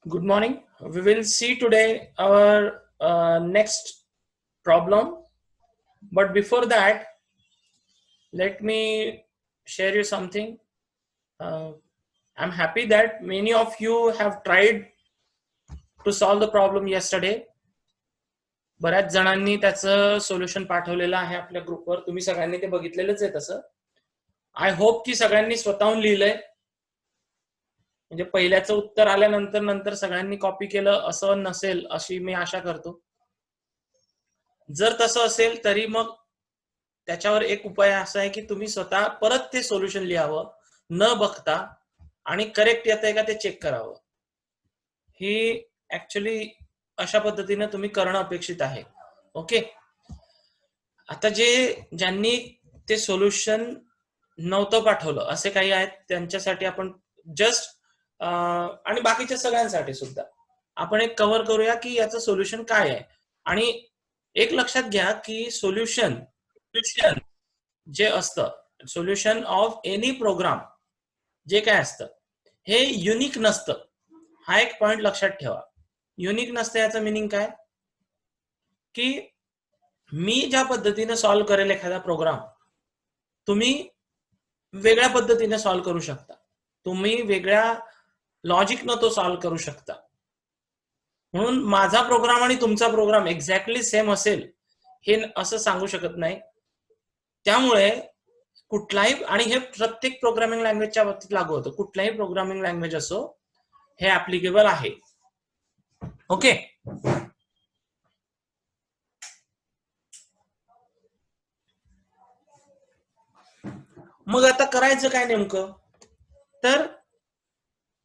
Good morning. We will see today our next problem. But before that, let me share you something. I'm happy that many of you have tried to solve the problem yesterday. बऱ्याच जणांनी त्याचं solution पाठवलेलं आहे आपल्या ग्रुपवर. तुम्ही सगळ्यांनी ते बघितलेलंच आहे तसं. आय होप की सगळ्यांनी स्वतःहून लिहिलंय. म्हणजे पहिल्याचं उत्तर आल्यानंतर नंतर सगळ्यांनी कॉपी केलं असं नसेल अशी मी आशा करतो. जर तसं असेल तरी मग त्याच्यावर एक उपाय असा आहे की तुम्ही स्वतः परत ते सोल्युशन लिहावं न बघता आणि करेक्ट येतंय का ते चेक करावं. ही ऍक्च्युली अशा पद्धतीने तुम्ही करणं अपेक्षित आहे. ओके. आता ज्यांनी ते सोल्युशन नव्हतं पाठवलं असे काही आहेत त्यांच्यासाठी आपण जस्ट आणि बाकीच्या सगळ्यांसाठी सुद्धा आपण एक कव्हर करूया की याचं सोल्युशन काय आहे. आणि एक लक्षात घ्या की सोल्युशन जे असतं सोल्युशन ऑफ एनी प्रोग्राम जे काय असतं हे युनिक नसतं. हा एक पॉइंट लक्षात ठेवा. युनिक नसतं याचं मिनिंग काय की मी ज्या पद्धतीने सॉल्व्ह करेल एखादा प्रोग्राम तुम्ही वेगळ्या पद्धतीने सॉल्व्ह करू शकता. तुम्ही वेगळ्या लॉजिकनं तो सॉल्व्ह करू शकता. म्हणून माझा प्रोग्राम आणि तुमचा प्रोग्राम एक्झॅक्टली सेम असेल हे असं सांगू शकत नाही. त्यामुळे कुठलाही आणि हे प्रत्येक प्रोग्रामिंग लँग्वेजच्या बाबतीत लागू होतं. कुठलाही प्रोग्रामिंग लँग्वेज असो हे ऍप्लिकेबल आहे. ओके. मग आता करायचं काय नेमकं तर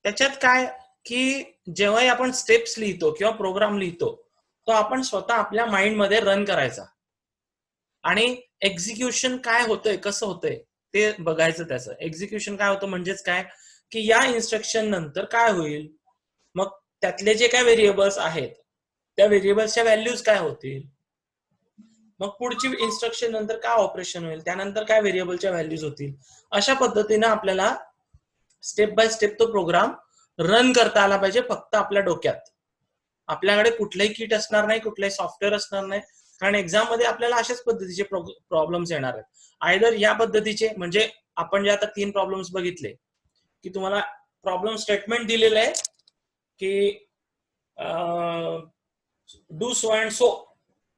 त्याच्यात काय की जेव्हाही आपण स्टेप्स लिहितो किंवा प्रोग्राम लिहितो तो आपण स्वतः आपल्या माइंडमध्ये रन करायचा आणि एक्झिक्युशन काय होतंय कसं होतंय ते बघायचं. त्याचं एक्झिक्युशन काय होतं म्हणजेच काय की या इन्स्ट्रक्शन नंतर काय होईल, मग त्यातले जे काय व्हेरिएबल्स आहेत त्या व्हेरिएबल्सच्या व्हॅल्यूज काय होतील, मग पुढची इन्स्ट्रक्शन नंतर काय ऑपरेशन होईल, त्यानंतर काय व्हेरिएबलच्या व्हॅल्यूज होतील. अशा पद्धतीने आपल्याला स्टेप बाय स्टेप तो प्रोग्राम रन करता आला पाहिजे. फक्त आपल्या डोक्यात. आपल्याकडे कुठलंही किट असणार नाही, कुठलंही सॉफ्टवेअर असणार नाही, कारण एक्झाम मध्ये आपल्याला अशाच पद्धतीचे प्रॉब्लेम्स येणार आहेत. आयदर या पद्धतीचे म्हणजे आपण जे आता 3 प्रॉब्लेम्स बघितले की तुम्हाला प्रॉब्लेम स्टेटमेंट दिलेलं आहे की do so and so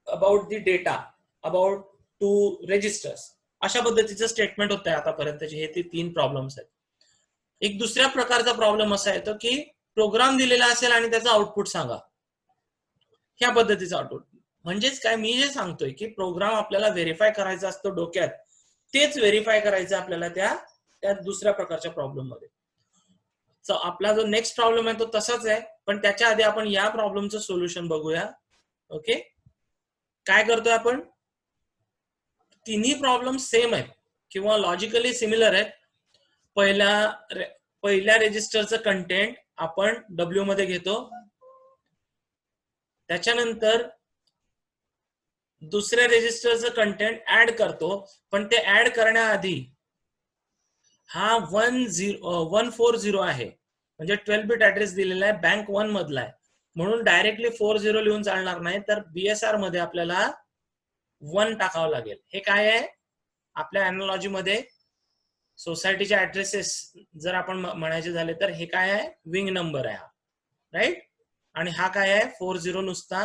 about the data about 2 registers. अशा पद्धतीचं स्टेटमेंट होत आहे आतापर्यंतचे. हे ते 3 प्रॉब्लेम्स आहेत. एक दुसऱ्या प्रकारचा प्रॉब्लेम असा येतो की प्रोग्राम दिलेला असेल आणि त्याचा आउटपुट सांगा. ह्या पद्धतीचा आउटपुट म्हणजेच काय मी जे सांगतोय की प्रोग्राम आपल्याला व्हेरीफाय करायचा असतो डोक्यात, तेच व्हेरीफाय करायचं आपल्याला त्या दुसऱ्या प्रकारच्या प्रॉब्लेम मध्ये. आपला जो नेक्स्ट प्रॉब्लेम आहे तो तसाच आहे, पण त्याच्या आधी आपण या प्रॉब्लेमचं सोल्युशन बघूया. ओके. काय करतोय आपण, तिन्ही प्रॉब्लेम सेम आहेत किंवा लॉजिकली सिमिलर आहेत. पहिल्या रेजिस्टरचं कंटेंट आपण डब्ल्यू मध्ये घेतो, त्याच्यानंतर दुसऱ्या रेजिस्टरचं कंटेंट ऍड करतो, पण ते ऍड करण्याआधी हा 140 आहे म्हणजे 12 बिट ऍड्रेस दिलेला आहे, बँक 1 मधला आहे, म्हणून डायरेक्टली 40 लिहून चालणार नाही, तर बीएसआर मध्ये आपल्याला 1 टाकावं लागेल. हे काय आहे आपल्या अॅनालॉजी मध्ये सोसायटीचे ऍड्रेसेस जर आपण म्हणायचे झाले तर हे काय आहे, विंग नंबर आहे हा, राईट. आणि हा काय आहे 40 नुसता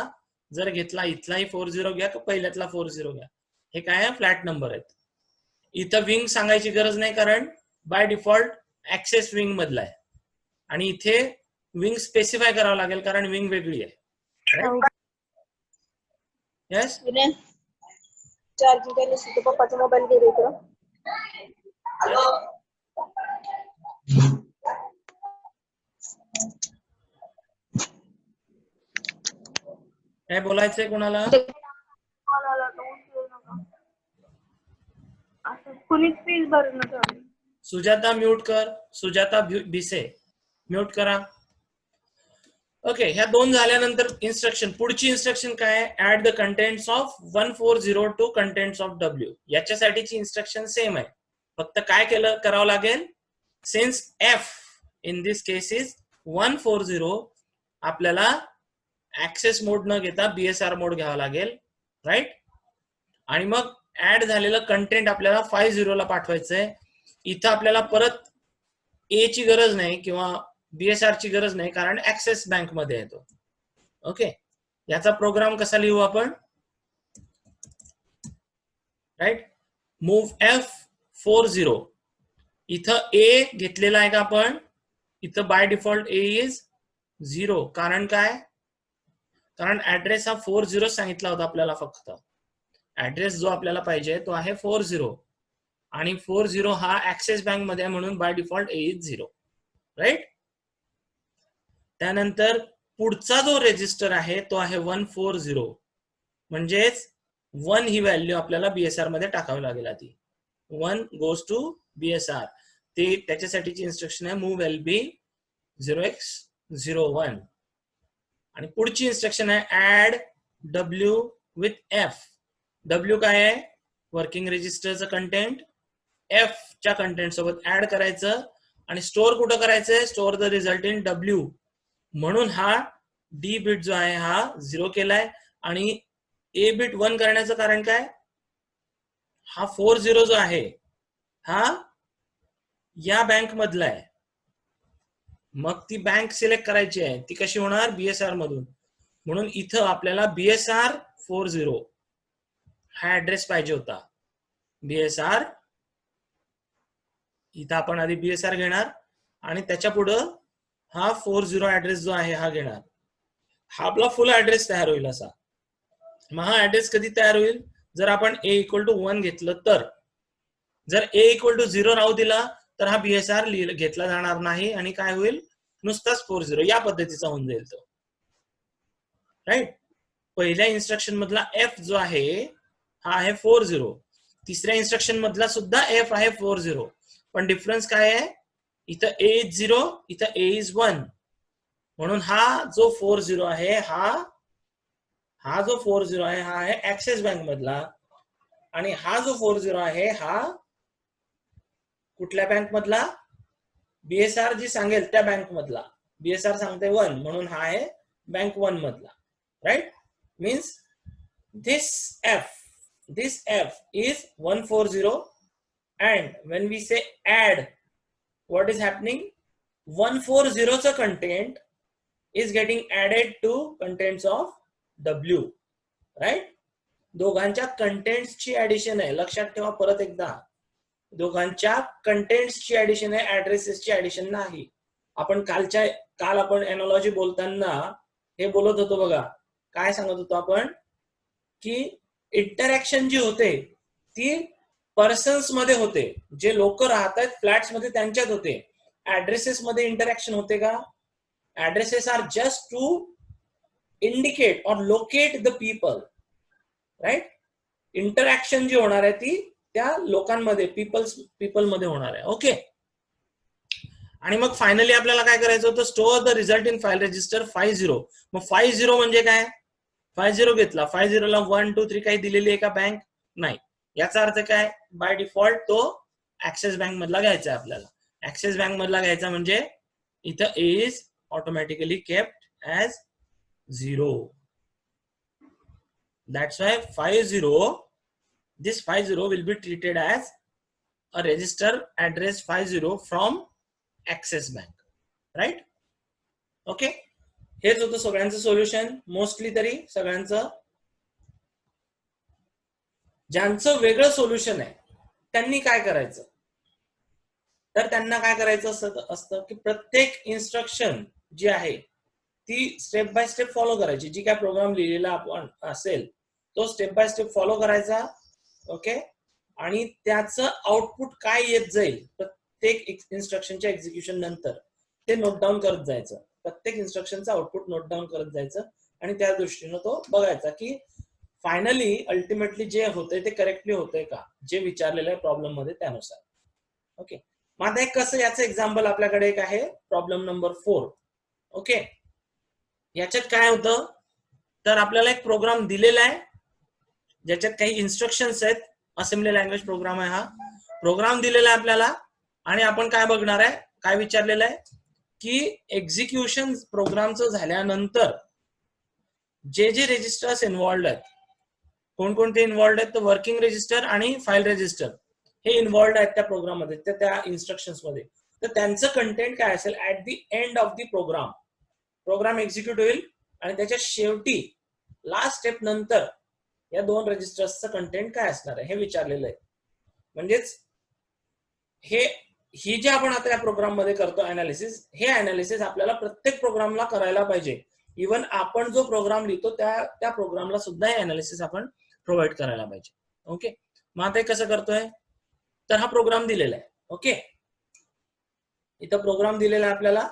जर घेतला इथलाही 40 घ्या का पहिल्यातला 40 घ्या, हे काय आहे फ्लॅट नंबर आहेत. इथं विंग सांगायची गरज नाही कारण बाय डिफॉल्ट ऍक्सेस विंग मधला आहे, आणि इथे विंग स्पेसिफाय करावं लागेल कारण विंग वेगळी आहे. येस. चार्जिंग केली असते पप्पाचा मोबाईल घे इकडं. काय बोलायचंय कोणाला, कुणीच फीस भरून नका. सुजाता म्यूट कर, सुजाता भिसे म्यूट करा. ओके. ह्या 2 झाल्यानंतर इन्स्ट्रक्शन, पुढची इन्स्ट्रक्शन काय आहे, add the contents of 140 to contents of W. याच्यासाठीची इन्स्ट्रक्शन सेम आहे, फक्त काय करावं लागेल, since F in this case is 140 आपल्याला ऍक्सेस मोड न घेता BSR मोड घ्यावा लागेल, राईट. आणि मग ऍड झालेलं कंटेंट आपल्याला 50 ला पाठवायचंय. इथं आपल्याला परत ए ची गरज नाही किंवा BSR ची गरज नाही, कारण ऍक्सेस बँक मध्ये येतो. ओके, याचा प्रोग्राम कसा लिहू आपण, राईट. Move F40. इथं ए घेतलेला आहे का आपण, इथं बाय डिफॉल्ट ए इज 0. कारण काय, कारण ऍड्रेस हा 40 सांगितला होता आपल्याला. फक्त ऍड्रेस जो आपल्याला पाहिजे तो आहे 40, आणि 40 हा ऍक्सेस बँक मध्ये आहे, म्हणून by default A is 0, right. त्यानंतर पुढचा जो रेजिस्टर आहे तो आहे 140, म्हणजेच 1 ही व्हॅल्यू आपल्याला BSR मध्ये टाकावी लागेल आधी. 1 goes to BSR. ते त्याच्यासाठीची इन्स्ट्रक्शन आहे मूव्ह LB 0x01. आणि पुढची इन्स्ट्रक्शन आहे add W with F. W काय आहे, वर्किंग रजिस्टरचं कंटेंट, F च्या कंटेंट सोबत ऍड करायचं, आणि स्टोअर कुठं करायचंय, store the result in W. म्हणून हा D बिट जो आहे हा 0 केलाय, आणि A बिट 1 करण्याचं कारण काय, हा 40 जो आहे हा या बँक मधला आहे. मग ती बँक सिलेक्ट करायची आहे, ती कशी होणार, BSR मधून. म्हणून इथं आपल्याला BSR 40 हा ऍड्रेस पाहिजे होता. BSR, इथं आपण आधी BSR घेणार, आणि त्याच्या पुढं हा 40 ऍड्रेस जो आहे हा घेणार. हा आपला फुल ऍड्रेस तयार होईल असा. मग हा ऍड्रेस कधी तयार होईल, जर आपण A = 1 घेतलं तर. जर A = 0 राहू दिला तर हा BSR घेतला जाणार नाही, आणि काय होईल, नुसताच 40 या पद्धतीचा होऊन जाईल तो, राईट. पहिल्या इन्स्ट्रक्शन मधला F जो आहे हा आहे 40, तिसऱ्या इन्स्ट्रक्शन मधला सुद्धा F आहे 40, पण डिफरन्स काय आहे, इथं A is 0, इथं A is 1. म्हणून हा जो 40 आहे हा जो 40 आहे हा आहे ऍक्सेस बँक मधला, आणि हा जो 40 आहे हा कुठल्या बँक मधला, BSR जी सांगेल त्या बँक मधला. BSR सांगते 1, म्हणून हा आहे बँक 1 मधला, right. Means this F is 140, and when we say add, what is happening, 140 चा content is getting added to contents of W, right. दोघांच्या कंटेंट्स ची ऍडिशन आहे, लक्षात ठेवा परत एकदा, दोघांच्या कंटेंट्स ची ऍडिशन आहे, ऍड्रेसेस ची ऍडिशन नाही. आपण काल आपण एनॉलॉजी बोलताना हे बोलत होतो बघा, काय सांगत होतो आपण, की इंटरॅक्शन जी होते ती पर्सन्स मध्ये होते, जे लोक राहतात फ्लॅट्स मध्ये त्यांच्यात होते. ऍड्रेसेस मध्ये इंटरॅक्शन होते का, addresses are just to indicate or locate the people, right. Interaction जी होणार आहे ती त्या लोकांमध्ये, पीपल मध्ये होणार आहे. ओके, आणि मग फायनली आपल्याला काय करायचं होतं, store the result in file register 50. मग 50 म्हणजे काय, 50 घेतला, 50 ला 1 2 3 काही दिलेली आहे का बँक, नाही. याचा अर्थ काय, बाय डिफॉल्ट तो ऍक्सेस बँक मधला घ्यायचा आहे आपल्याला. ऍक्सेस बँक मधला घ्यायचा म्हणजे इथं A is automatically kept as 0. That's why 50, this 50 will be treated as a register address 50 from Axis Bank, right? Okay, हेच होतं सगळ्यांचं सोल्युशन, मोस्टली तरी सगळ्यांचं. ज्यांचं वेगळं सोल्युशन आहे त्यांनी काय करायचं, तर त्यांना काय करायचं असतं की प्रत्येक इन्स्ट्रक्शन जी आहे ती स्टेप बाय स्टेप फॉलो करायची. जी काय प्रोग्राम लिहिलेला आपण असेल तो स्टेप बाय स्टेप फॉलो करायचा. ओके, आणि त्याचं आउटपुट काय येत जाईल प्रत्येक इन्स्ट्रक्शनच्या एक्झिक्युशन नंतर ते नोट डाऊन करत जायचं. प्रत्येक इन्स्ट्रक्शनचं आउटपुट नोट डाऊन करत जायचं, आणि त्या दृष्टीनं तो बघायचा की फायनली अल्टिमेटली जे होतंय ते करेक्टली होतंय का, जे विचारलेलं आहे प्रॉब्लेम मध्ये त्यानुसार. ओके, मग आता एक कसं याचं एक्झाम्पल आपल्याकडे एक आहे, प्रॉब्लेम नंबर 4. ओके, याच्यात काय होतं, तर आपल्याला एक प्रोग्राम दिलेला आहे ज्याच्यात काही इन्स्ट्रक्शन्स आहेत. असेंब्ली लँग्वेज प्रोग्राम आहे हा. प्रोग्राम दिलेला आहे आपल्याला, आणि आपण काय बघणार आहे, काय विचारलेलं आहे की एक्झिक्युशन प्रोग्रामचं झाल्यानंतर जे जे रजिस्टर्स इन्व्हॉल्ड आहेत, कोणकोणते इन्व्हॉल्ड आहेत, तर वर्किंग रजिस्टर आणि फाईल रजिस्टर हे इन्व्हॉल्ड आहेत त्या प्रोग्राम मध्ये, त्या इन्स्ट्रक्शन्स मध्ये. तर त्यांचं कंटेंट काय असेल at the end of the program execute होईल आणि त्याच्या शेवटी लास्ट स्टेप नंतर या 2 रजिस्टर्सचं कंटेंट काय असणार आहे हे विचारलेलं आहे. म्हणजेच ही जे आपण आता या प्रोग्राम मध्ये करतो अनालिसिस, हे अनालिसिस आपल्याला प्रत्येक प्रोग्रामला करायला पाहिजे. इव्हन आपण जो प्रोग्राम लिहितो त्या प्रोग्रामला सुद्धा हे अनालिसिस आपण प्रोव्हाइड करायला पाहिजे. ओके, मग आता हे कसं करतोय, तर हा प्रोग्राम दिलेला आहे. ओके, इथं प्रोग्राम दिलेला आहे आपल्याला,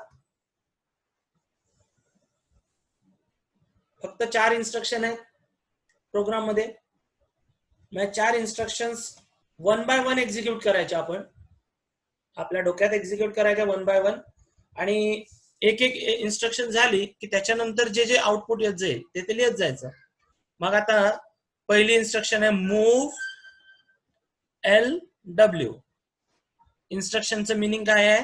फक्त 4 इन्स्ट्रक्शन आहेत प्रोग्राम मध्ये. मग 4 इन्स्ट्रक्शन्स 1 बाय 1 एक्झिक्यूट करायच्या, आपण आपल्या डोक्यात एक्झिक्यूट करायच्या 1 बाय 1. आणि एक एक इन्स्ट्रक्शन झाली की त्याच्यानंतर जे जे आउटपुट येत जाईल ते लिहत जायचं. मग आता पहिली इन्स्ट्रक्शन आहे मूव्ह LW. इन्स्ट्रक्शनचं मिनिंग काय आहे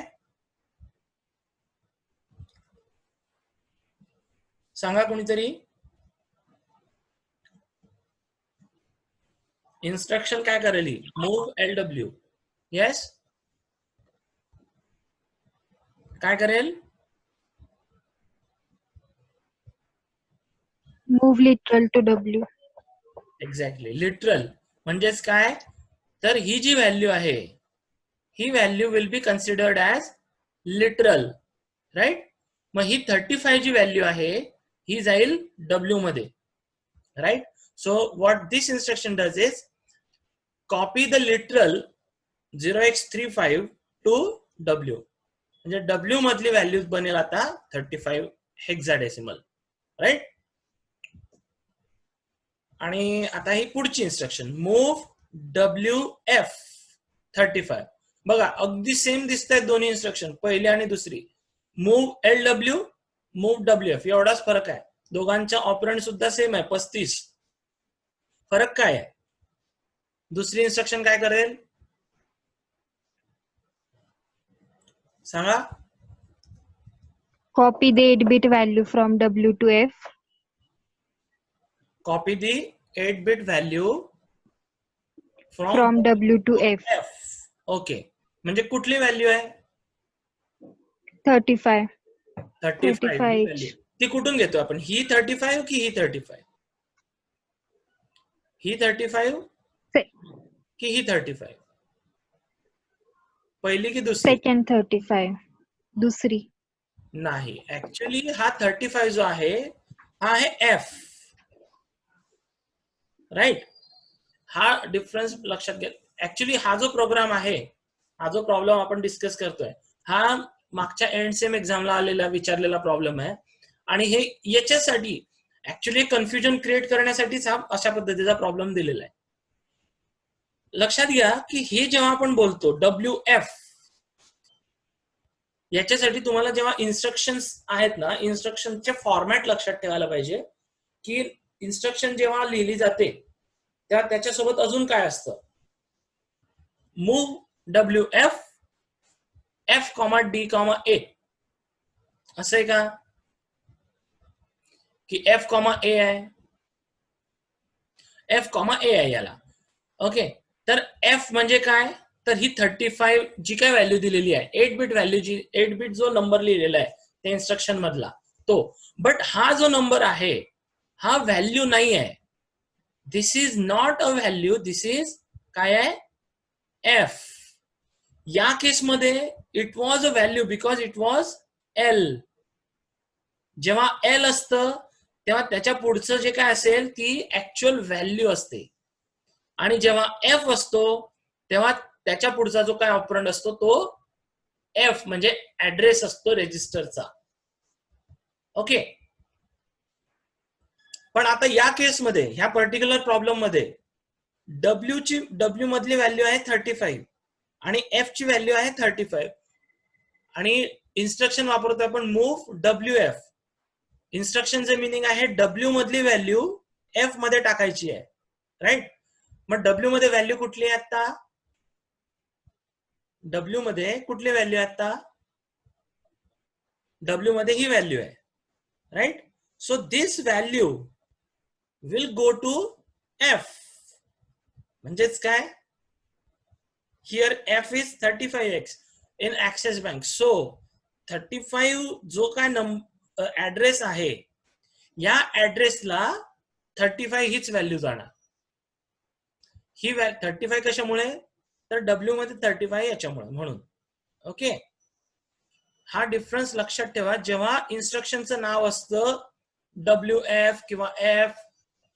सांगा कोणीतरी. इन्स्ट्रक्शन काय करेल, मूव्ह LW. येस, काय करेल, move literal to W. Exactly, literal म्हणजेच काय, तर ही जी व्हॅल्यू आहे ही value will be considered as literal, right. मग ही 35 जी व्हॅल्यू आहे ही जाईल W मध्ये, right. So what this instruction does is copy the literal 0x35 to W. म्हणजे W मधली व्हॅल्यू बनेल आता 35 हेक्साडेसिमल, राईट. आणि आता ही पुढची इन्स्ट्रक्शन मूव्ह WF35. बघा अगदी सेम दिसत आहेत दोन्ही इन्स्ट्रक्शन, पहिली आणि दुसरी. मूव्ह LW, मूव्ह WF, एवढाच फरक आहे. दोघांचा ऑपरंड सुद्धा सेम आहे 35. फरक काय आहे, दुसरी इन्स्ट्रक्शन काय करेल सांगा. Copy the 8-bit value from W to F. Copy the 8-bit value From W to F. Okay, म्हणजे कुठली व्हॅल्यू आहे 35. 35 व्हॅल्यू. ती कुठून घेतो आपण, ही 35 की ही 35, ही 35 की ही 35, पहिली की दुसरी. Second 35. दुसरी. नाही, ऍक्च्युअली हा 35 जो आहे हा आहे F, राईट. हा डिफरन्स लक्षात घ्या. ऍक्च्युअली हा जो प्रोग्राम आहे, हा जो प्रॉब्लेम आपण डिस्कस करतोय, हा मागच्या एंड सेम एक्झामला आलेला विचारलेला प्रॉब्लेम आहे. आणि हे याच्यासाठी ऍक्च्युअली कन्फ्युजन क्रिएट करण्यासाठीच हा अशा पद्धतीचा प्रॉब्लेम दिलेला आहे. लक्षात घ्या की हे जेव्हा आपण बोलतो WF, याच्यासाठी तुम्हाला जेव्हा इन्स्ट्रक्शन्स आहेत ना, इन्स्ट्रक्शनचे फॉर्मॅट लक्षात ठेवायला पाहिजे की इन्स्ट्रक्शन जेव्हा लिहिली जाते तेव्हा त्याच्यासोबत अजून काय असतं. Move WF F, D, A असं आहे का, की F, A आहे, F, A आहे याला. ओके, तर F म्हणजे काय, तर ही 35 जी काय व्हॅल्यू दिलेली आहे, 8-bit व्हॅल्यू, जी 8-bit जो नंबर लिहिलेला आहे त्या इन्स्ट्रक्शन मधला तो. बट हा जो नंबर आहे हा व्हॅल्यू नाही आहे. This is not a value, this is काय आहे F. या केसमध्ये it was a value because it was L. जेव्हा L असतं तेव्हा त्याच्या पुढचं जे काय असेल ती ऍक्च्युअल व्हॅल्यू असते. आणि जेव्हा F असतो तेव्हा त्याच्या पुढचा जो काय ऑपरंड असतो तो F म्हणजे ऍड्रेस असतो रजिस्टरचा. ओके, पण आता या केसमध्ये, ह्या पर्टिक्युलर प्रॉब्लेम मध्ये W मधली व्हॅल्यू आहे 35 आणि F ची व्हॅल्यू आहे 35 आणि इन्स्ट्रक्शन वापरतो आपण मूव्ह WF. इन्स्ट्रक्शनचे मिनिंग आहे W मधली व्हॅल्यू F मध्ये टाकायची आहे, राईट. मग W मध्ये व्हॅल्यू कुठली आहे आता, W मध्ये कुठली व्हॅल्यू आहे आता W मध्ये ही व्हॅल्यू आहे, right. So this value will go to F. म्हणजेच काय, here F is 35x in access bank. So 35 जो काय ऍड्रेस आहे, या ऍड्रेसला 35 हीच व्हॅल्यू जाणार. ही 35 कशामुळे, तर W मध्ये 35 याच्यामुळे, म्हणून. ओके, हा डिफरन्स लक्षात ठेवा. जेव्हा इन्स्ट्रक्शनचं नाव असतं WF किंवा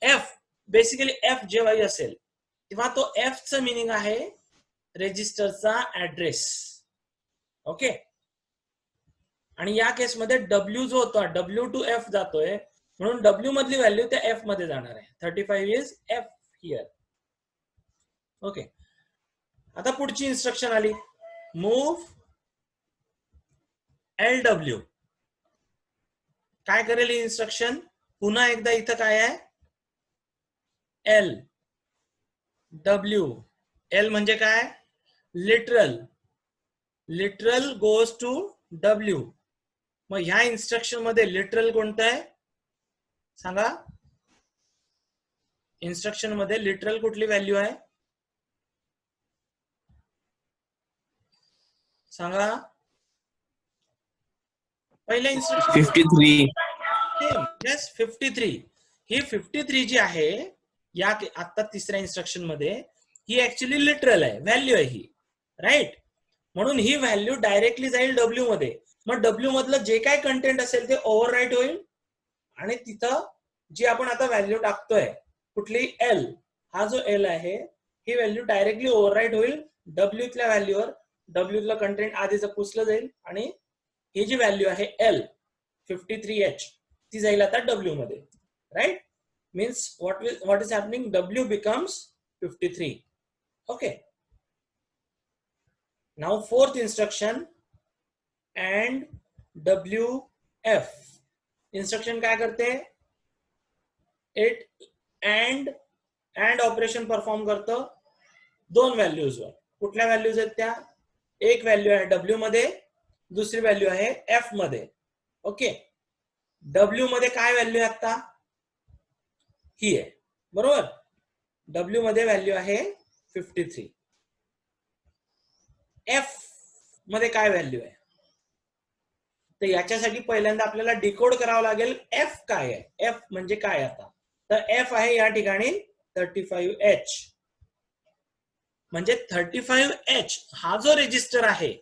F बेसिकली F जेव्हाही असेल तेव्हा तो F चं मिनिंग आहे रेजिस्टरचा ऍड्रेस. ओके, आणि या केसमध्ये W जो होता W टू F जातोय, म्हणून W मधली व्हॅल्यू त्या F मध्ये जाणार आहे. 35 इज F हिअर. ओके, आता पुढची इन्स्ट्रक्शन आली, मूव्ह LW. काय करेल ही इन्स्ट्रक्शन, पुन्हा एकदा इथं काय आहे, L W. L म्हणजे काय, literal. Literal goes to W. मग ह्या इन्स्ट्रक्शन मध्ये लिटरल कोणतं आहे सांगा, इन्स्ट्रक्शन मध्ये लिटरल कुठली व्हॅल्यू आहे सांगा. पहिल्या इन्स्ट्रक्शन 53. 53. ही 53 जी आहे या आता तिसऱ्या इन्स्ट्रक्शन मध्ये, ही ऍक्च्युली लिटरल आहे, व्हॅल्यू आहे ही, राईट. म्हणून ही व्हॅल्यू डायरेक्टली जाईल W मध्ये. मग W मधलं जे काय कंटेंट असेल ते ओव्हरराईट होईल, आणि तिथं जी आपण आता व्हॅल्यू टाकतोय कुठली L, हा जो L आहे ही व्हॅल्यू डायरेक्टली ओव्हरराईट होईल W तल्या व्हॅल्यूवर. W तलं कंटेंट आधीच पुसलं जाईल, आणि ही जी व्हॅल्यू आहे L 53H ती जाईल आता W मध्ये, right. Means what is happening, W becomes 53. Okay, now fourth instruction, and WF. Instruction काय करते, इट अँड ऑपरेशन परफॉर्म करतं दोन व्हॅल्यूजवर. कुठल्या व्हॅल्यूज आहेत त्या, एक व्हॅल्यू आहे W मध्ये, दुसरी व्हॅल्यू आहे F मध्ये. ओके, W मध्ये काय व्हॅल्यू आहे आता, ही आहे, बरोबर. W मध्ये व्हॅल्यू आहे 53. F मध्ये काय व्हॅल्यू आहे, तर याच्यासाठी पहिल्यांदा आपल्याला डिकोड करावं लागेल F काय आहे. F म्हणजे काय आता, तर F आहे या ठिकाणी 35H. म्हणजे 35H हा जो रेजिस्टर आहे,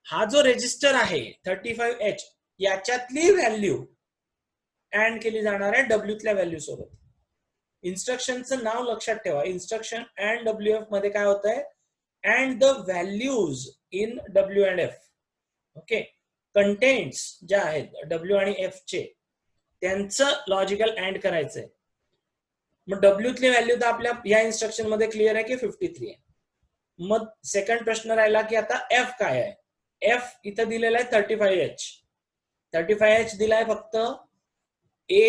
हा जो रेजिस्टर आहे 35H, याच्यातली व्हॅल्यू अँड केली जाणार आहे W तल्या व्हॅल्यू सोबत. इन्स्ट्रक्शनचं नाव लक्षात ठेवा, इन्स्ट्रक्शन अँड WF मध्ये काय होत आहे, and the values in W and F. Okay, contents ज्या आहेत W आणि F चे, त्यांचं लॉजिकल अँड करायचंय. मग W तली व्हॅल्यू तर आपल्या या इन्स्ट्रक्शन मध्ये क्लिअर आहे की 53 आहे. मग सेकंड प्रश्न राहिला की आता F काय आहे. F इथं दिलेला आहे 35H. 35H दिलाय फक्त, A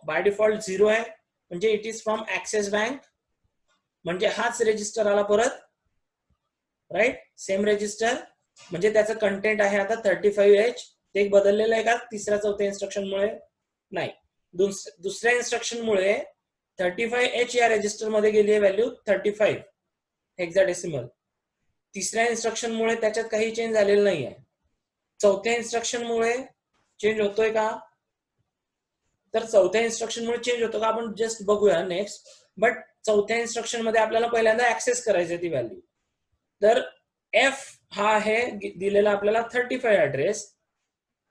बाय डिफॉल्ट 0 आहे, म्हणजे it is from axis bank, म्हणजे हाच रेजिस्टर आला परत, राईट, सेम रेजिस्टर. म्हणजे त्याचं कंटेंट आहे आता 35H. ते बदललेलं आहे का तिसऱ्या चौथ्या इन्स्ट्रक्शन मुळे, नाही, दुसऱ्या इन्स्ट्रक्शन मुळे 35H या रेजिस्टर मध्ये गेली आहे व्हॅल्यू 35 हेक्साडेसिमल. तिसऱ्या इन्स्ट्रक्शन मुळे त्याच्यात काही चेंज झालेलं नाही आहे. चौथ्या इन्स्ट्रक्शन मुळे चेंज होतोय का, तर चौथ्या इन्स्ट्रक्शन मुळे चेंज होतो का आपण जस्ट बघूया नेक्स्ट. बट चौथ्या इन्स्ट्रक्शन मध्ये आपल्याला पहिल्यांदा ऍक्सेस करायची ती व्हॅल्यू. तर F हा आहे दिलेला आपल्याला 35 ऍड्रेस,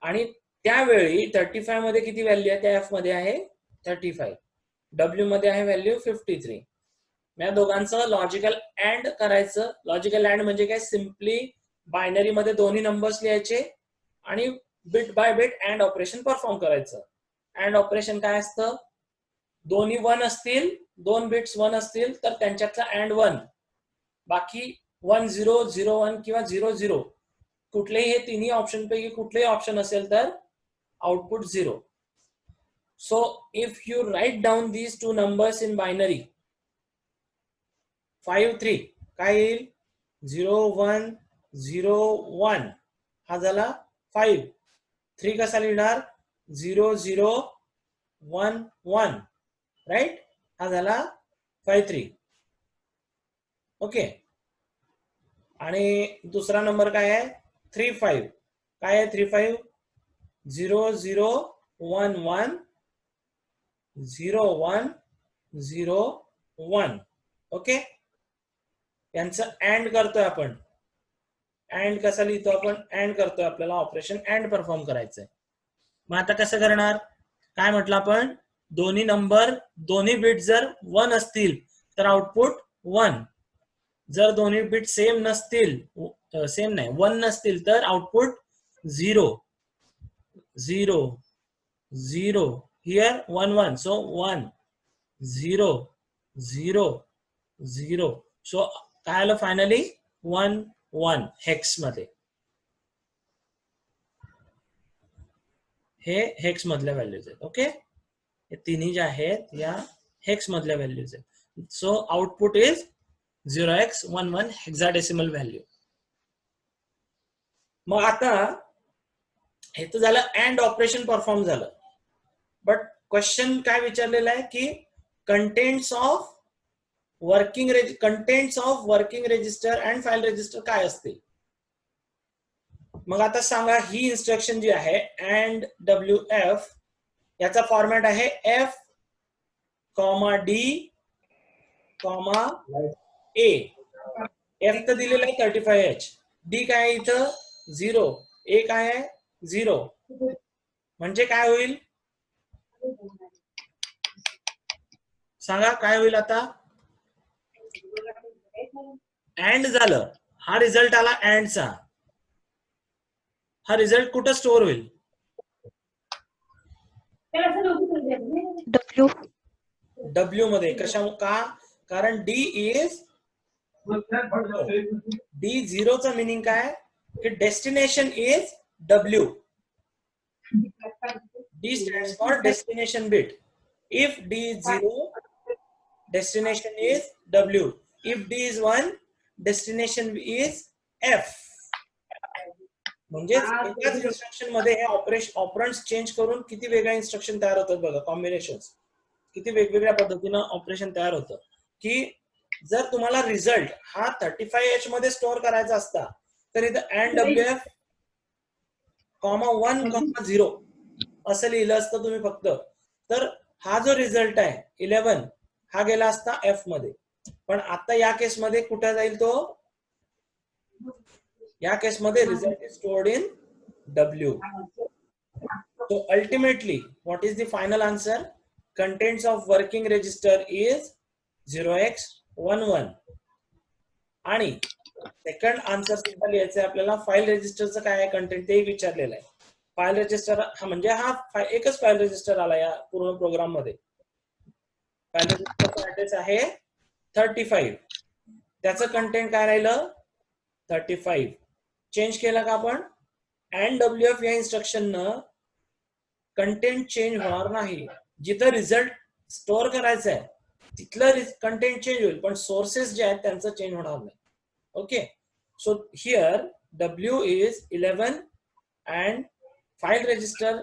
आणि त्यावेळी 35 मध्ये किती व्हॅल्यू आहे, त्या F मध्ये आहे 35, W मध्ये आहे व्हॅल्यू 53. या दोघांचं लॉजिकल अँड करायचं. लॉजिकल अँड म्हणजे काय, सिम्पली बायनरी मध्ये दोन्ही नंबर्स लिहायचे आणि bit by bit and operation perform करायचं. अँड ऑपरेशन काय असतं, दोन्ही 1 असतील, दोन बिट्स 1 असतील तर त्यांच्यातला अँड 1, बाकी 1 0 0 1 किंवा 0 0 कुठलेही हे तिन्ही ऑप्शन पैकी कुठलेही ऑप्शन असेल तर output 0. So if you write down these two numbers in binary 5 3, काय येईल, 0 1 0 1, हा झाला 5. 3 कसा लिहिणार? 0 0 1 1, राईट. हा झाला 5 3. ओके. आणि दुसरा नंबर काय आहे? 3 5. काय आहे 3 5? 0 0 1 1 0 1 0 1. ओके. यांचं अँड करतोय आपण. अँड कसा लिहितो आपण? अँड करतोय, आपल्याला ऑपरेशन अँड परफॉर्म करायचंय. मग आता कसं करणार? काय म्हटलं आपण? दोन्ही नंबर, दोन्ही बिट जर 1 असतील तर आउटपुट 1. जर दोन्ही बिट सेम नसतील, सेम नाही 1 नसतील तर आउटपुट 0 0 0. हिअर 1 1. सो 1 0 0 0. सो काय आलं फायनली? 1 1 हेक्स मध्ये. हे हेक्स मधल्या व्हॅल्यूज आहेत. ओके. हे तिन्ही ज्या आहेत या हेक्स मधल्या व्हॅल्यूज आहेत. So output is 0x11 hexadecimal value. मग आता हे तर झालं, अँड ऑपरेशन परफॉर्म झालं. बट क्वेश्चन काय विचारलेला आहे की contents of working register and file register काय असतील? मग आता सांगा, ही इन्स्ट्रक्शन जी आहे अँड WF, याचा फॉर्मॅट आहे F, D, A. F तर दिलेलं आहे 35H. D काय आहे इथं? 0. A काय आहे? 0. म्हणजे काय होईल? सांगा काय होईल आता? अँड झालं. हा रिझल्ट आला अँडचा. हा रिझल्ट कुठं स्टोअर होईल? W मध्ये. कशा का? कारण D इज D0 चा मिनिंग काय? की destination is W. D stands for destination bit. If D is 0, destination is W. If D is 1, destination is F. म्हणजेच एकाच इन्स्ट्रक्शन मध्ये हे ऑपरंड्स चेंज करून किती वेगळ्या इन्स्ट्रक्शन तयार होतात बघा, कॉम्बिनेशन्स. किती वेगवेगळ्या पद्धतीनं ऑपरेशन तयार होतं. की जर तुम्हाला रिझल्ट हा 35H मध्ये स्टोअर करायचा असता तर इथं अँड WF, 1, 0 असं लिहिलं असतं तुम्ही फक्त. तर हा जो रिझल्ट आहे 11 हा गेला असता F मध्ये. पण आता या केसमध्ये कुठे जाईल तो? या केसमध्ये result is stored in W. So ultimately, what is the final answer? Contents of working register is 0x11. आणि सेकंड आन्सर सुद्धा लिहायचं आपल्याला. फाईल रजिस्टरचं काय आहे कंटेंट ते विचारलेलं आहे. फाईल रजिस्टर हा म्हणजे हा एकच फाईल रजिस्टर आला या पूर्ण प्रोग्राम मध्ये. फाईल रजिस्टरचा ऍड्रेस आहे 35. त्याचं कंटेंट काय राहिलं? 35. चेंज केला का आपण? अँड WF या इन्स्ट्रक्शननं कंटेंट चेंज होणार नाही. जिथं रिझल्ट स्टोअर करायचं आहे तिथलं कंटेंट चेंज होईल, पण सोर्सेस जे आहेत त्यांचं चेंज होणार नाही. Okay. So here W is 11 and file register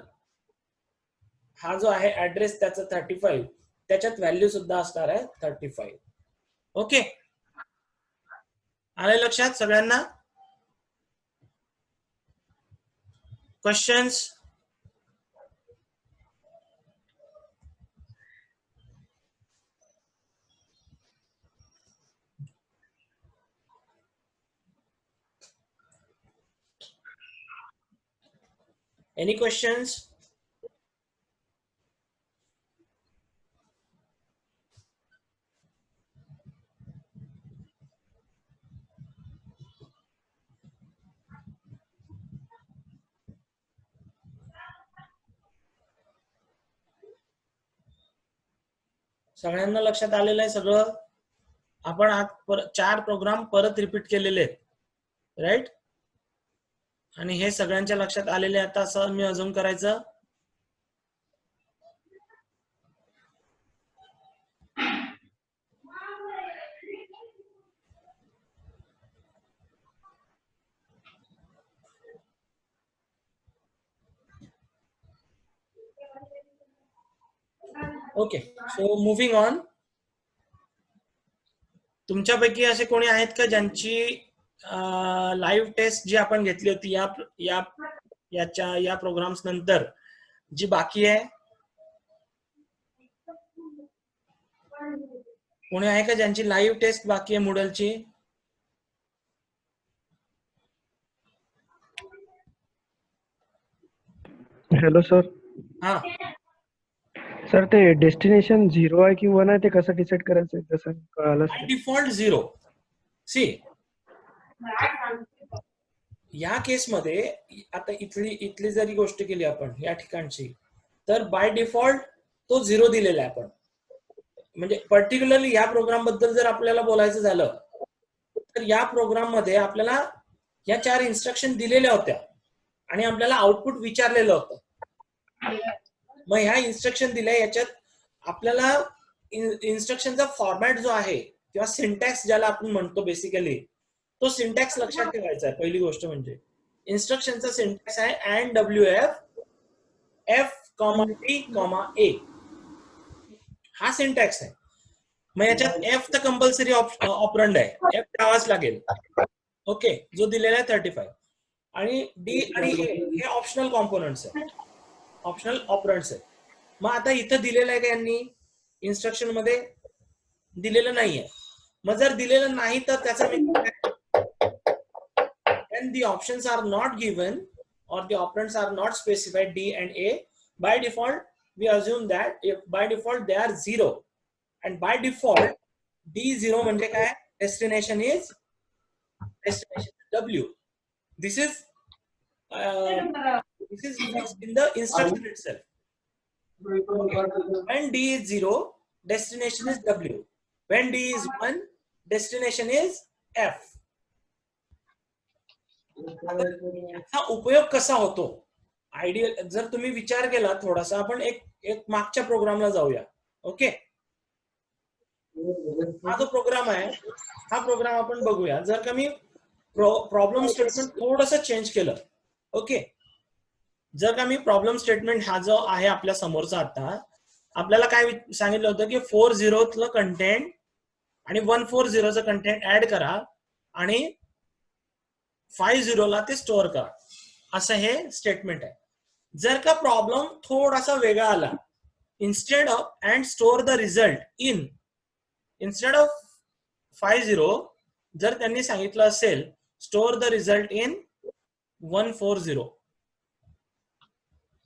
हा जो आहे ऍड्रेस त्याचा 35, त्याच्यात व्हॅल्यू सुद्धा असणार आहे 35. ओके. आलं लक्षात सगळ्यांना? क्वेश्चन्स? Any questions? सगळ्यांना लक्षात आलेलं आहे सगळं? आपण आज 4 प्रोग्राम परत रिपीट केलेले आहेत, राईट? आणि हे सगळ्यांच्या लक्षात आलेले. आता असं मी अजून करायचं. Okay, so moving on. तुमच्यापैकी असे कोणी आहेत का ज्यांची लाईव्ह टेस्ट जी आपण घेतली होती या प्रोग्राम्स नंतर जी बाकी आहे? कोणी आहे का ज्यांची लाईव्ह टेस्ट बाकी आहे Moodleची? Hello sir. हा, सर ते डेस्टिनेशन 0 आहे की 1 आहे ते कसं डिसाईड करायचं जसं कळालंच बाय नाही. डिफॉल्ट 0. सी, या केसमध्ये आता इथली जरी गोष्ट केली आपण या ठिकाणची, तर बाय डिफॉल्ट तो 0 दिलेला आहे आपण. म्हणजे पर्टिक्युलरली या प्रोग्राम बद्दल जर आपल्याला बोलायचं झालं तर या प्रोग्राम मध्ये आपल्याला या 4 इन्स्ट्रक्शन दिलेल्या होत्या आणि आपल्याला आउटपुट विचारलेलं होतं. मग ह्या इन्स्ट्रक्शन दिल्या, याच्यात आपल्याला इन्स्ट्रक्शनचा फॉर्मॅट जो आहे किंवा सिंटॅक्स ज्याला आपण म्हणतो बेसिकली, तो सिंटॅक्स लक्षात ठेवायचा आहे. पहिली गोष्ट म्हणजे इन्स्ट्रक्शनचा सिंटॅक्स आहे and WF F, D, A. हा सिंटॅक्स आहे. मग याच्यात F तर कंपल्सरी ऑपरंड आहे, F द्यावाच लागेल. ओके, जो दिलेला आहे 35. आणि D आणि A हे ऑप्शनल कॉम्पोनंट्स आहेत, ऑप्शनल ऑपरंड्स आहेत. मग आता इथं दिलेलं आहे का यांनी इन्स्ट्रक्शन मध्ये? दिलेलं नाहीये. मग जर दिलेलं नाही तर त्याचा when the options are not given or the operands are not specified D and A, by default we assume that if by default they are 0, and by default D0 म्हणजे काय? Destination is W. This is fixed in the instruction itself. When D is 0, destination is W. When D is 1, destination is F. याचा उपयोग कसा होतो? Ideal जर तुम्ही विचार केला थोडासा, आपण एक मागच्या प्रोग्रामला जाऊया. ओके, हा जो प्रोग्राम आहे हा प्रोग्राम आपण बघूया. जर का मी प्रॉब्लेम स्टेटमेंट थोडस चेंज केलं, ओके, जर का मी प्रॉब्लेम स्टेटमेंट हा जो आहे आपल्या समोरचा, आता आपल्याला काय सांगितलं होतं की 40 कंटेंट आणि 140 कंटेंट ऍड करा आणि 50 ते स्टोअर करा, असं हे स्टेटमेंट आहे. जर का प्रॉब्लेम थोडासा वेगळा आला, instead of and store the result in, instead of 50 जर त्यांनी सांगितलं असेल स्टोअर द रिझल्ट इन 140,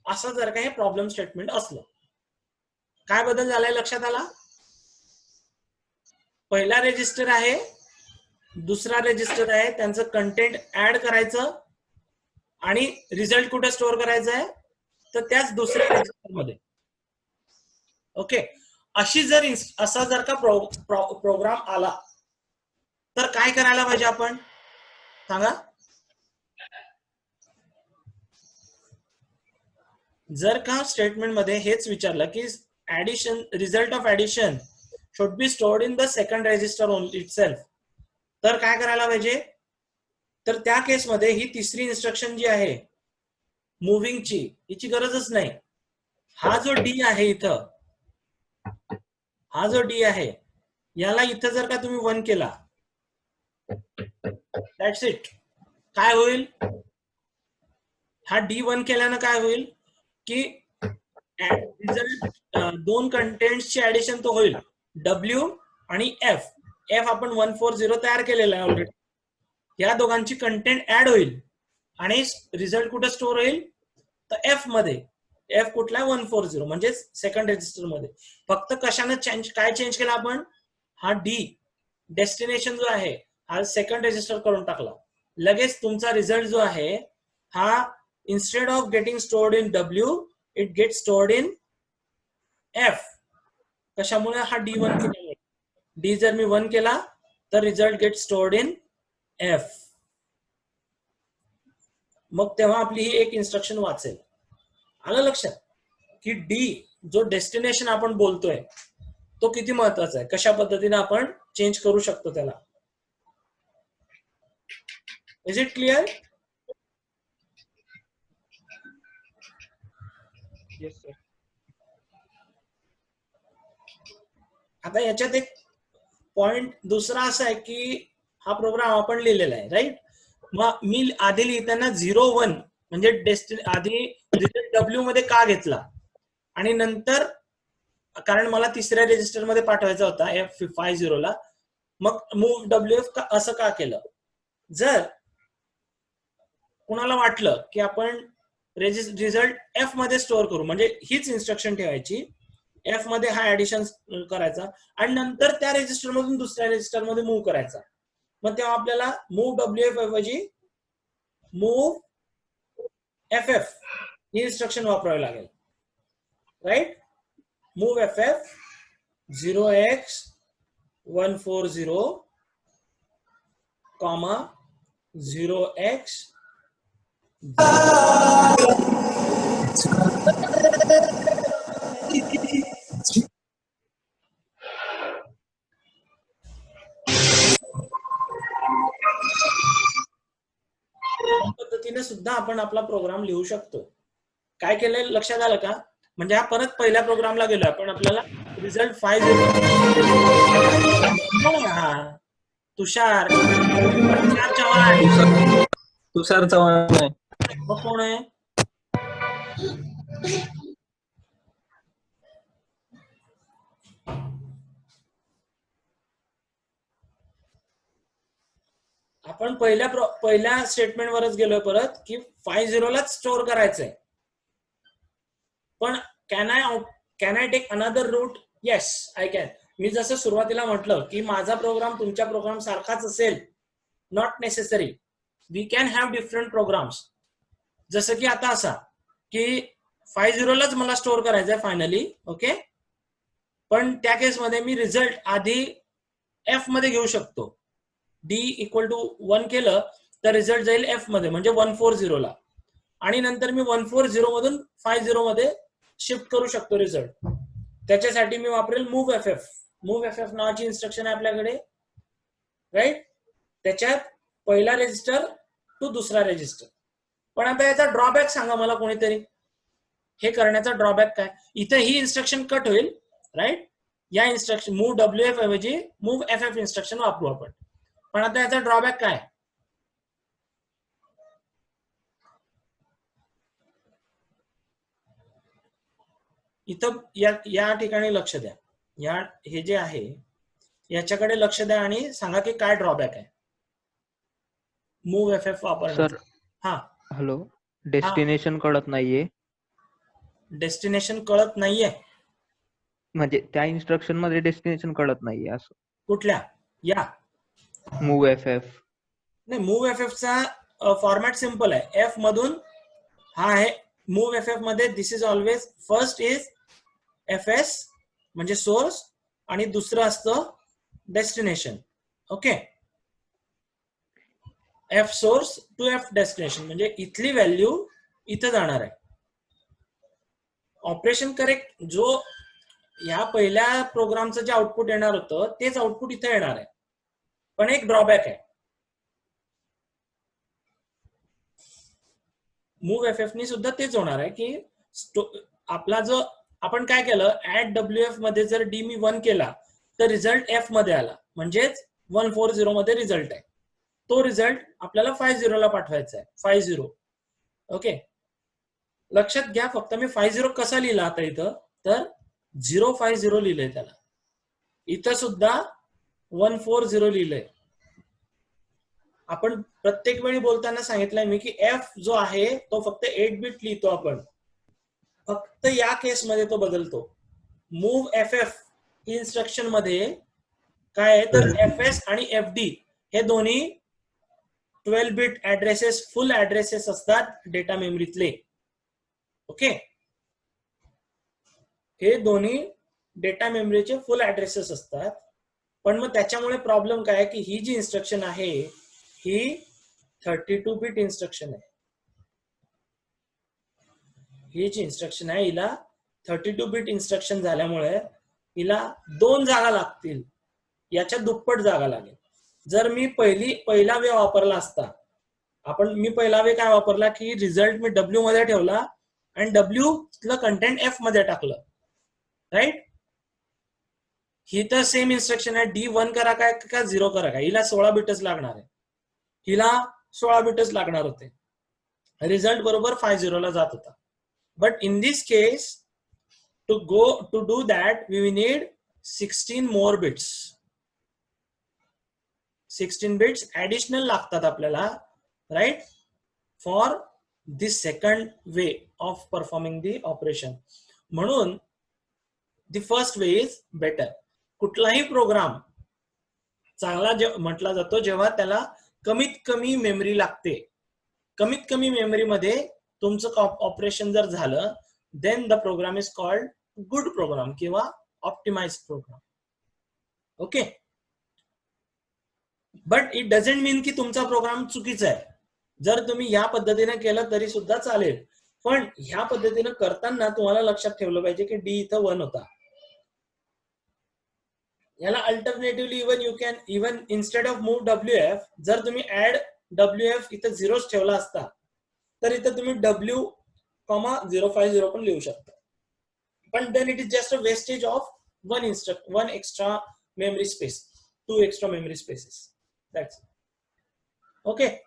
असं जर का हे प्रॉब्लेम स्टेटमेंट असलं, काय बदल झालाय लक्षात आला? पहिला रेजिस्टर आहे, दुसरा रेजिस्टर आहे, त्यांचं कंटेंट ऍड करायचं आणि रिझल्ट कुठे स्टोअर करायचा आहे? तर त्याच दुसऱ्या रेजिस्टर मध्ये. ओके, असा जर का प्रोग्राम आला तर काय करायला पाहिजे आपण सांगा? जर का स्टेटमेंट मध्ये हेच विचारलं की addition, result of addition should be stored in the second register only itself, तर काय करायला पाहिजे? तर त्या केसमध्ये ही तिसरी इन्स्ट्रक्शन जी आहे मुव्हिंगची, हिची गरजच नाही. हा जो डी आहे इथं, हा जो डी आहे याला इथं जर का तुम्ही 1 केला, दॅट्स इट. काय होईल? हा D1 केल्यानं काय होईल की रिझल्ट 2 कंटेंट्सची ऍडिशन तो होईल, W आणि F. F आपण 140 तयार केलेला आहे ऑलरेडी. या दोघांची कंटेंट ऍड होईल आणि रिझल्ट कुठे स्टोअर होईल? तर F मध्ये. F कुठला? 140, म्हणजे सेकंड रेजिस्टर मध्ये. फक्त कशाने काय चेंज केला आपण? हा D डेस्टिनेशन जो आहे हा सेकंड रेजिस्टर करून टाकला. लगेच तुमचा रिझल्ट जो आहे हा instead of getting stored in W, it gets stored in F. कशामुळे? हा D1 केल्यामुळे. D जर मी 1 केला तर result get stored in F. मग तेव्हा आपली ही एक इन्स्ट्रक्शन वाचेल. आलं लक्षात की D जो डेस्टिनेशन आपण बोलतोय तो किती महत्वाचा आहे, कशा पद्धतीने आपण चेंज करू शकतो त्याला. Is it clear? Yes sir. आता याच्यात एक पॉइंट दुसरा असा आहे की हा प्रोग्राम आपण लिहिलेला आहे, राईट. मग मी आधी लिहिताना 0-1 म्हणजे आधी रिझल्ट डब्ल्यू मध्ये का घेतला आणि नंतर कारण मला तिसऱ्या रेजिस्टर मध्ये पाठवायचा होता F50 ला, मग मूव्ह WF असं का केलं. जर कुणाला वाटलं की आपण रिझल्ट F मध्ये स्टोअर करू, म्हणजे हीच इन्स्ट्रक्शन ठेवायची, F मध्ये हा ऍडिशन करायचा आणि नंतर त्या रेजिस्टर मधून दुसऱ्या रेजिस्टर मध्ये मूव्ह करायचा, मग तेव्हा आपल्याला मूव्ह WF ऐवजी मूव्ह FF ही इन्स्ट्रक्शन वापरावी लागेल, right. Move FF 0x140, 0x पद्धतीने सुद्धा आपण आपला प्रोग्राम लिहू शकतो. काय केलंय लक्षात आलं का? म्हणजे हा परत पहिल्या प्रोग्रामला गेलोय आपण, आपल्याला रिझल्ट 50. तुषार चव्हाण. तुषार चव्हाण आहे. मग कोण आहे? आपण पहिल्या स्टेटमेंट वरच गेलोय परत की 50 लाच स्टोअर करायचंय. पण can I take another route? Yes I can. मी जसं सुरुवातीला म्हटलं की माझा प्रोग्राम तुमच्या प्रोग्राम सारखाच असेल, not necessary. We can have different programs. जसं की आता असा की 50 लाच मला स्टोअर करायचंय फायनली, ओके. पण त्या केसमध्ये मी रिझल्ट आधी F मध्ये घेऊ शकतो. D=1 केलं तर रिझल्ट जाईल F मध्ये, म्हणजे 140 ला, आणि नंतर मी 140 मधून 50 मध्ये शिफ्ट करू शकतो रिझल्ट. त्याच्यासाठी मी वापरेल मूव्ह FF. मूव्ह FF नावाची इन्स्ट्रक्शन आहे आपल्याकडे, राईट. त्याच्यात पहिला रेजिस्टर टू दुसरा रेजिस्टर. पण आता याचा ड्रॉबॅक सांगा मला कोणीतरी. हे करण्याचा ड्रॉबॅक काय? इथे ही इन्स्ट्रक्शन कट होईल, राईट. या इन्स्ट्रक्शन मूव्ह WF ऐवजी मूव्ह FF इन्स्ट्रक्शन वापरू आपण. पण आता याचा ड्रॉबॅक काय? इथं या ठिकाणी लक्ष द्या. हे जे आहे याच्याकडे लक्ष द्या आणि सांगा की काय ड्रॉबॅक आहे मूव्ह FF वापरण्याचा. सर हा हॅलो, डेस्टिनेशन कळत नाहीये. डेस्टिनेशन कळत नाहीये म्हणजे त्या इन्स्ट्रक्शन मध्ये डेस्टिनेशन कळत नाहीये असं. कुठल्या? या मूव्ह FF. नाही, मूव्ह FF चा फॉर्मॅट सिम्पल आहे. F मधून हा आहे मूव्ह FF मध्ये. This is always first is FS म्हणजे सोर्स आणि दुसरं असतं destination, okay. F source to F destination म्हणजे इथली व्हॅल्यू इथं जाणार आहे. ऑपरेशन करेक्ट जो या पहिल्या प्रोग्रामचं जे आउटपुट येणार होतं तेच आउटपुट इथे येणार आहे. पण एक ड्रॉबॅक आहे. मूव्ह FF नी सुद्धा तेच होणार आहे की आपला जो आपण काय केलं, ऍड WF मध्ये जर D मी 1 केला तर रिझल्ट F मध्ये आला, म्हणजेच 140 मध्ये रिझल्ट आहे. तो रिझल्ट आपल्याला 50 ला पाठवायचा आहे. 50, ओके. लक्षात घ्या फक्त मी 50 कसा लिहिला आता इथं, तर 050 लिहिलंय त्याला. इथं सुद्धा 140 लिहिलंय. आपण प्रत्येक वेळी बोलताना सांगितलंय मी की F जो आहे तो फक्त 8 बिट लिहितो आपण, फक्त या केसमध्ये तो बदलतो. मूव्ह FF इन्स्ट्रक्शन मध्ये काय आहे तर FS आणि FD हे दोन्ही 12 बिट ऍड्रेसेस, फुल ऍड्रेसेस असतात डेटा मेमरीतले, ओके. हे दोन्ही डेटा मेमरीचे फुल ऍड्रेसेस असतात. पण मग त्याच्यामुळे प्रॉब्लेम काय की ही जी इन्स्ट्रक्शन आहे ही 32 बिट इन्स्ट्रक्शन आहे. ही जी इन्स्ट्रक्शन आहे हिला 32 बिट इन्स्ट्रक्शन झाल्यामुळे हिला 2 जागा लागतील, याच्या दुप्पट जागा लागेल. जर मी पहिला वे वापरला असता, मी पहिला वे काय वापरला की रिझल्ट मी W मध्ये ठेवला आणि W चं कंटेंट F मध्ये टाकलं, राईट. ही तर सेम इन्स्ट्रक्शन आहे, D1 करा काय का 0 करा काय, हिला 16 बिटच लागणार आहे, हिला 16 बिटच लागणार होते, रिझल्ट बरोबर 50 ला जात होता. But in this case to do that we need 16 more bits. 16 bits additional लागतात आपल्याला, right, for the second way of performing the operation. म्हणून the first way is better. कुठलाही प्रोग्राम चांगला म्हटला जातो जेव्हा त्याला कमीत कमी मेमरी लागते. कमीत कमी मेमरी मध्ये तुमचं ऑपरेशन जर झालं, then the program is called good program किंवा optimized program. Okay, but it doesn't mean की तुमचा प्रोग्राम चुकीचा आहे. जर तुम्ही या पद्धतीने केलं तरी सुद्धा चालेल, पण ह्या पद्धतीने करताना तुम्हाला लक्षात ठेवलं पाहिजे की D इथं 1 होता. याला alternatively even instead of move WF, जर तुम्ही ऍड WF इथं 0 ठेवला असता तर इथं तुम्ही W,050 पण लिहू शकता. पण then it is just a wastage of one extra memory space, 2 extra memory spaces. That's it. Okay.